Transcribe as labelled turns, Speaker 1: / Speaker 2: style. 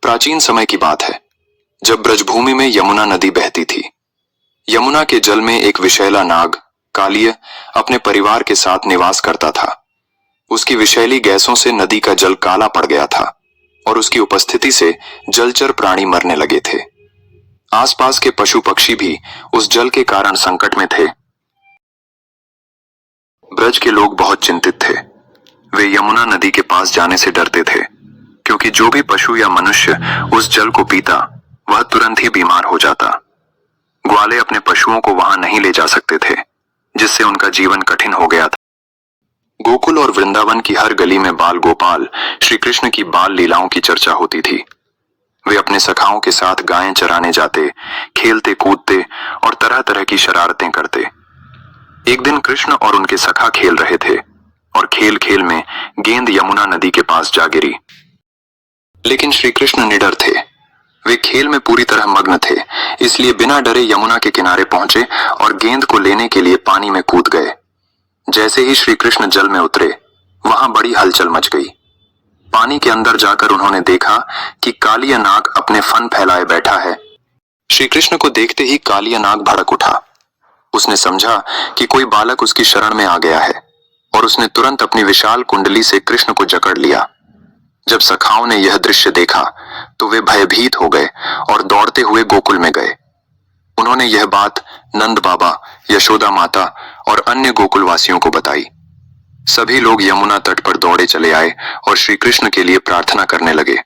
Speaker 1: प्राचीन समय की बात है, जब ब्रजभूमि में यमुना नदी बहती थी। यमुना के जल में एक विषैला नाग कालिय अपने परिवार के साथ निवास करता था। उसकी विषैली गैसों से नदी का जल काला पड़ गया था और उसकी उपस्थिति से जलचर प्राणी मरने लगे थे। आसपास के पशु पक्षी भी उस जल के कारण संकट में थे। ब्रज के लोग बहुत चिंतित थे। वे यमुना नदी के पास जाने से डरते थे, क्योंकि जो भी पशु या मनुष्य उस जल को पीता वह तुरंत ही बीमार हो जाता। ग्वाले अपने पशुओं को वहां नहीं ले जा सकते थे, जिससे उनका जीवन कठिन हो गया था। गोकुल और वृंदावन की हर गली में बाल गोपाल श्री कृष्ण की बाल लीलाओं की चर्चा होती थी। वे अपने सखाओं के साथ गायें चराने जाते, खेलते कूदते और तरह तरह की शरारतें करते। एक दिन कृष्ण और उनके सखा खेल रहे थे और खेल खेल में गेंद यमुना नदी के पास जा गिरी। लेकिन श्री कृष्ण निडर थे। वे खेल में पूरी तरह मग्न थे, इसलिए बिना डरे यमुना के किनारे पहुंचे और गेंद को लेने के लिए पानी में कूद गए। जैसे ही श्री कृष्ण जल में उतरे, वहां बड़ी हलचल मच गई। पानी के अंदर जाकर उन्होंने देखा कि कालिया नाग अपने फन फैलाए बैठा है। श्री कृष्ण को देखते ही कालिया नाग भड़क उठा। उसने समझा कि कोई बालक उसकी शरण में आ गया है और उसने तुरंत अपनी विशाल कुंडली से कृष्ण को जकड़ लिया। जब सखाओं ने यह दृश्य देखा तो वे भयभीत हो गए और दौड़ते हुए गोकुल में गए। उन्होंने यह बात नंद बाबा, यशोदा माता और अन्य गोकुलवासियों को बताई। सभी लोग यमुना तट पर दौड़े चले आए और श्री कृष्ण के लिए प्रार्थना करने लगे।